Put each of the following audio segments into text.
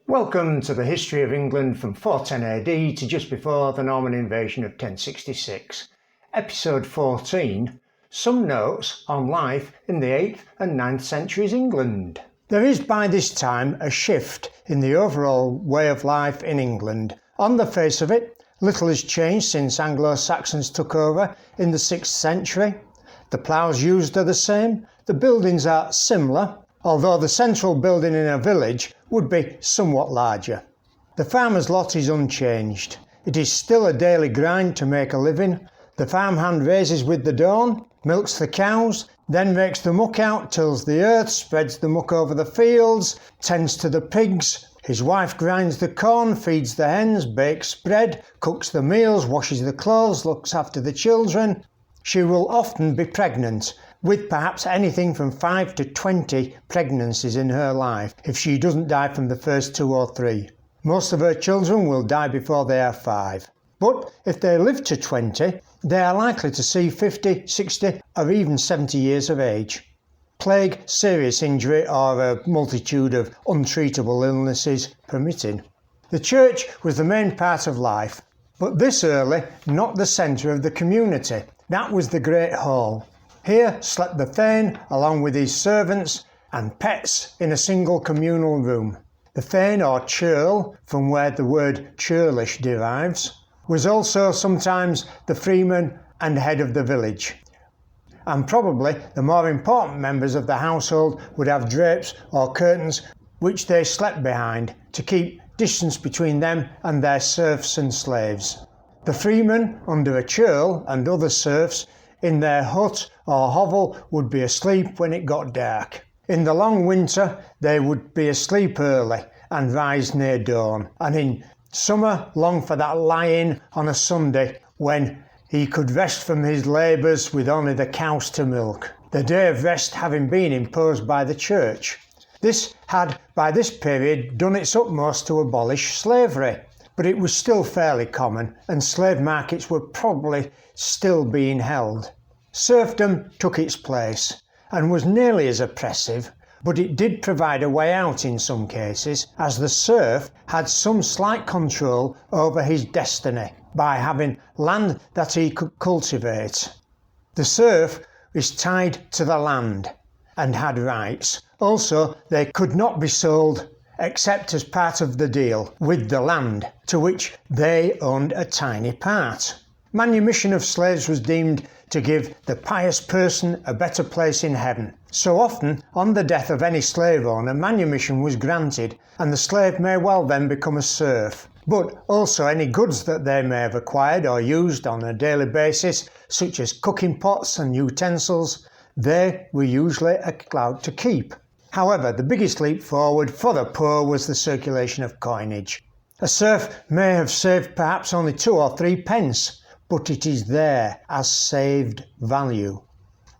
Welcome to the history of England from 410 AD to just before the Norman invasion of 1066. Episode 14, Some Notes on Life in the 8th and 9th centuries England. There is by this time a shift in the overall way of life in England. On the face of it, little has changed since Anglo-Saxons took over in the 6th century. The ploughs used are the same, the buildings are similar, although the central building in a village would be somewhat larger. The farmer's lot is unchanged. It is still a daily grind to make a living. The farmhand raises with the dawn, milks the cows, then rakes the muck out, tills the earth, spreads the muck over the fields, tends to the pigs. His wife grinds the corn, feeds the hens, bakes bread, cooks the meals, washes the clothes, looks after the children. She will often be pregnant, with perhaps anything from 5 to 20 pregnancies in her life, if she doesn't die from the first 2 or 3. Most of her children will die before they are 5. But if they live to 20, they are likely to see 50, 60 or even 70 years of age. Plague, serious injury or a multitude of untreatable illnesses permitting. The church was the main part of life, but this early not the centre of the community. That was the Great Hall. Here slept the Thane along with his servants and pets in a single communal room. The Thane or churl, from where the word churlish derives, was also sometimes the freeman and head of the village. And probably the more important members of the household would have drapes or curtains which they slept behind to keep distance between them and their serfs and slaves. The freemen under a churl and other serfs in their hut or hovel would be asleep when it got dark. In the long winter they would be asleep early and rise near dawn, and in summer long for that lie-in on a Sunday when he could rest from his labours with only the cows to milk, the day of rest having been imposed by the church. This had by this period done its utmost to abolish slavery, but it was still fairly common and slave markets were probably still being held. Serfdom took its place and was nearly as oppressive, but it did provide a way out in some cases, as the serf had some slight control over his destiny by having land that he could cultivate. The serf is tied to the land and had rights. Also, they could not be sold except as part of the deal with the land, to which they owned a tiny part. Manumission of slaves was deemed to give the pious person a better place in heaven. So often, on the death of any slave owner, manumission was granted, and the slave may well then become a serf. But also any goods that they may have acquired or used on a daily basis, such as cooking pots and utensils, they were usually allowed to keep. However, the biggest leap forward for the poor was the circulation of coinage. A serf may have saved perhaps only 2 or 3 pence, but it is there as saved value.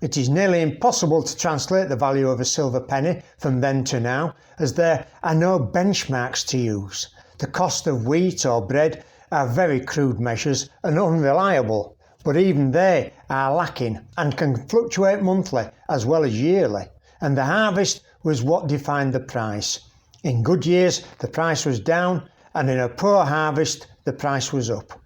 It is nearly impossible to translate the value of a silver penny from then to now, as there are no benchmarks to use. The cost of wheat or bread are very crude measures and unreliable, but even they are lacking and can fluctuate monthly as well as yearly, and the harvest was what defined the price. In good years the price was down, and in a poor harvest the price was up.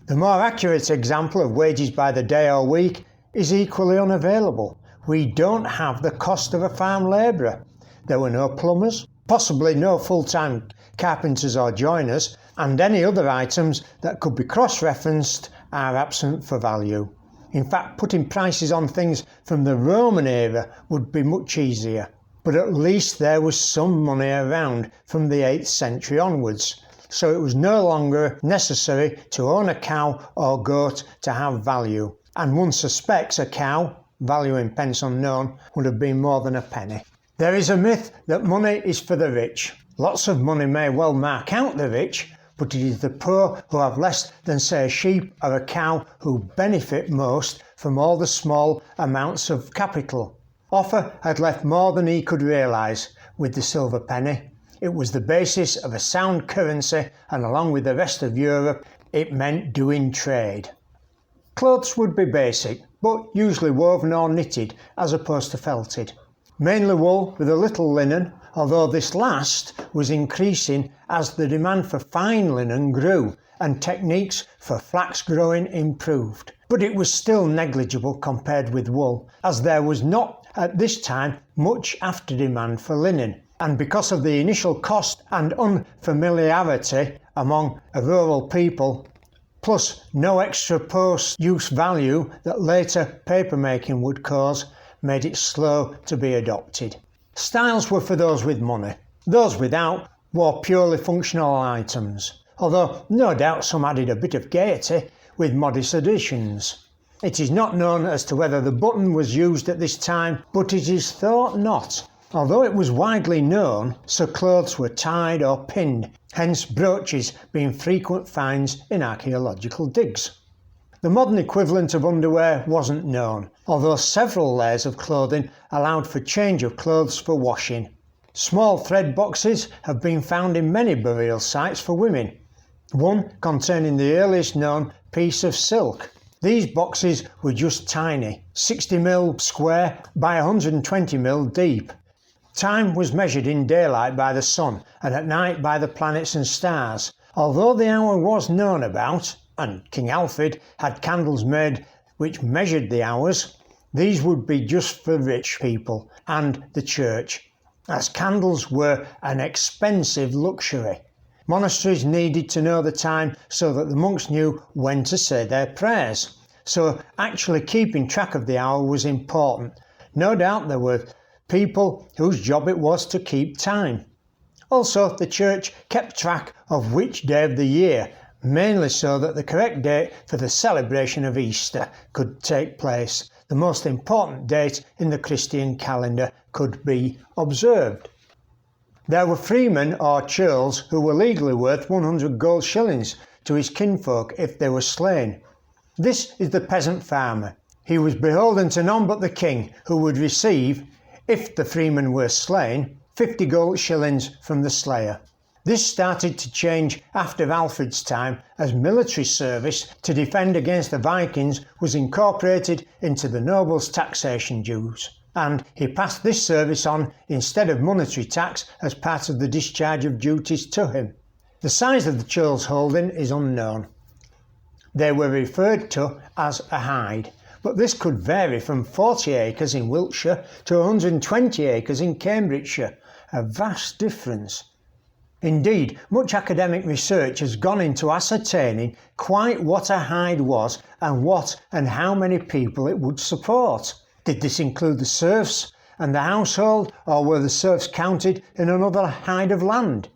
The more accurate example of wages by the day or week is equally unavailable. We don't have the cost of a farm labourer. There were no plumbers, possibly no full-time carpenters or joiners, and any other items that could be cross-referenced are absent for value. In fact, putting prices on things from the Roman era would be much easier. But at least there was some money around from the 8th century onwards, so it was no longer necessary to own a cow or goat to have value, and one suspects a cow, value in pence unknown, would have been more than a penny. There is a myth that money is for the rich. Lots of money may well mark out the rich, but it is the poor who have less than, say, a sheep or a cow who benefit most from all the small amounts of capital. Offa had left more than he could realise with the silver penny. It was the basis of a sound currency, and along with the rest of Europe, it meant doing trade. Clothes would be basic, but usually woven or knitted as opposed to felted. mainly wool with a little linen, although this last was increasing as the demand for fine linen grew and techniques for flax growing improved. But it was still negligible compared with wool, as there was not at this time much after demand for linen, and because of the initial cost and unfamiliarity among a rural people, plus no extra post-use value that later papermaking would cause, made it slow to be adopted. Styles were for those with money. Those without wore purely functional items, although no doubt some added a bit of gaiety with modest additions. It is not known as to whether the button was used at this time, but it is thought not. Although it was widely known, so clothes were tied or pinned, hence brooches being frequent finds in archaeological digs. The modern equivalent of underwear wasn't known, although several layers of clothing allowed for change of clothes for washing. Small thread boxes have been found in many burial sites for women, one containing the earliest known piece of silk. These boxes were just tiny, 60mm square by 120mm deep. Time was measured in daylight by the sun and at night by the planets and stars. Although the hour was known about, and King Alfred had candles made which measured the hours, these would be just for rich people and the church, as candles were an expensive luxury. Monasteries needed to know the time so that the monks knew when to say their prayers. So actually keeping track of the hour was important. No doubt there were people whose job it was to keep time. Also, the church kept track of which day of the year, mainly so that the correct date for the celebration of Easter could take place. The most important date in the Christian calendar could be observed. There were freemen or churls who were legally worth 100 gold shillings to his kinfolk if they were slain. This is the peasant farmer. He was beholden to none but the king, who would receive, if the freeman were slain, 50 gold shillings from the slayer. This started to change after Alfred's time, as military service to defend against the Vikings was incorporated into the nobles' taxation dues, and he passed this service on instead of monetary tax as part of the discharge of duties to him. The size of the churl's holding is unknown. They were referred to as a hide, but this could vary from 40 acres in Wiltshire to 120 acres in Cambridgeshire, a vast difference. Indeed, much academic research has gone into ascertaining quite what a hide was and what and how many people it would support. Did this include the serfs and the household, or were the serfs counted in another hide of land?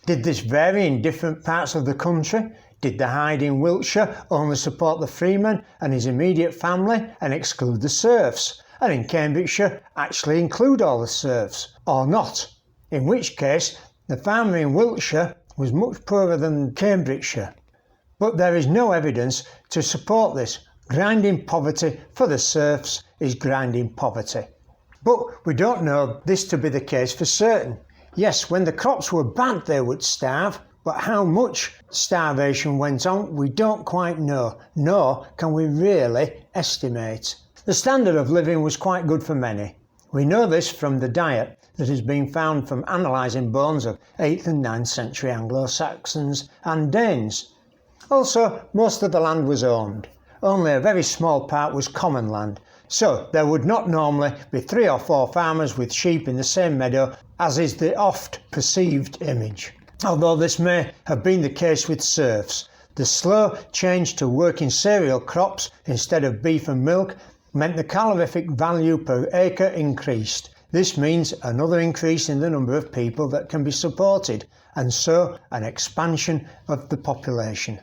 Did this vary in different parts of the country? Did the hide in Wiltshire only support the freeman and his immediate family and exclude the serfs, and in Cambridgeshire actually include all the serfs, or not? In which case, the farmer in Wiltshire was much poorer than Cambridgeshire. But there is no evidence to support this. Grinding poverty for the serfs is grinding poverty. But we don't know this to be the case for certain. Yes, when the crops were bad they would starve, but how much starvation went on we don't quite know, nor can we really estimate. The standard of living was quite good for many. We know this from the diet that has been found from analysing bones of 8th and 9th century Anglo-Saxons and Danes. Also, most of the land was owned. Only a very small part was common land, so there would not normally be 3 or 4 farmers with sheep in the same meadow, as is the oft perceived image. Although this may have been the case with serfs, the slow change to working cereal crops instead of beef and milk meant the calorific value per acre increased. This means another increase in the number of people that can be supported, and so an expansion of the population.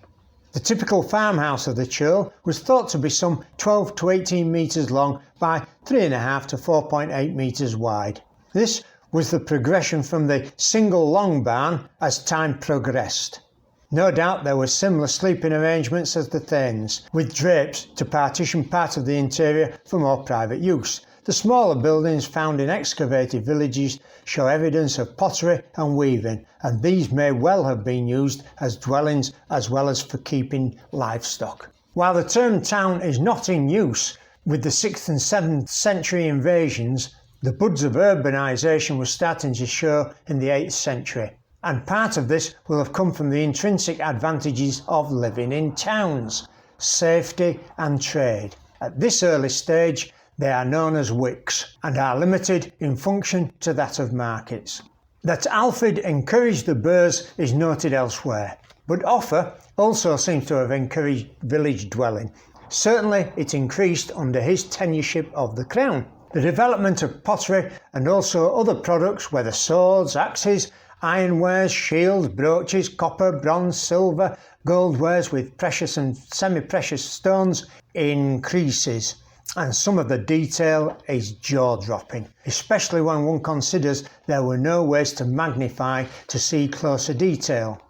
The typical farmhouse of the churl was thought to be some 12 to 18 metres long by 3.5 to 4.8 metres wide. This was the progression from the single long barn as time progressed. No doubt there were similar sleeping arrangements as the thanes, with drapes to partition part of the interior for more private use. The smaller buildings found in excavated villages show evidence of pottery and weaving, and these may well have been used as dwellings as well as for keeping livestock. While the term town is not in use with the 6th and 7th century invasions, The buds of urbanisation were starting to show in the 8th century, and part of this will have come from the intrinsic advantages of living in towns, safety and trade. At this early stage, they are known as wicks and are limited in function to that of markets. That Alfred encouraged the burghs is noted elsewhere, but offer also seems to have encouraged village dwelling. Certainly it increased under his tenureship of the crown. The development of pottery and also other products, whether swords, axes, ironwares, shields, brooches, copper, bronze, silver, goldwares with precious and semi-precious stones, increases. And some of the detail is jaw-dropping, especially when one considers there were no ways to magnify to see closer detail.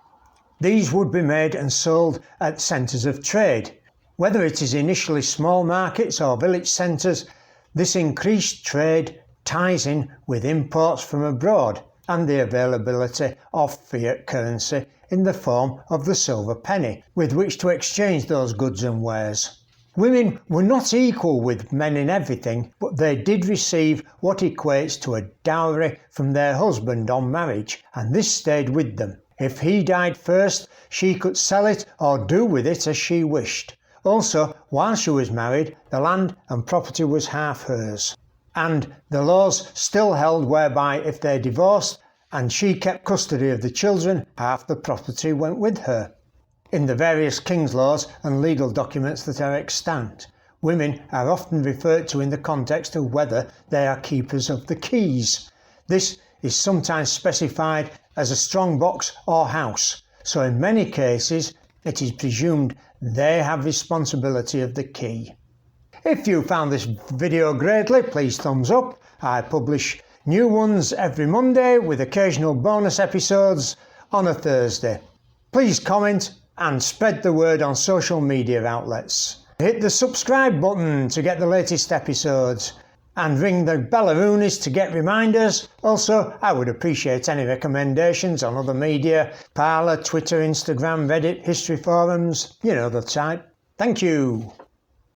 These would be made and sold at centres of trade. Whether it is initially small markets or village centres, this increased trade ties in with imports from abroad and the availability of fiat currency in the form of the silver penny, with which to exchange those goods and wares. Women were not equal with men in everything, but they did receive what equates to a dowry from their husband on marriage, and this stayed with them. If he died first, she could sell it or do with it as she wished. Also, while she was married, the land and property was half hers. And the laws still held whereby if they divorced and she kept custody of the children, half the property went with her. In the various king's laws and legal documents that are extant, women are often referred to in the context of whether they are keepers of the keys. This is sometimes specified as a strong box or house, so in many cases it is presumed they have responsibility of the key. If you found this video greatly, please thumbs up. I publish new ones every Monday with occasional bonus episodes on a Thursday. Please comment and spread the word on social media outlets. Hit the subscribe button to get the latest episodes and ring the bellaroonies to get reminders. Also, I would appreciate any recommendations on other media, Parler, Twitter, Instagram, Reddit, history forums, you know the type. Thank you.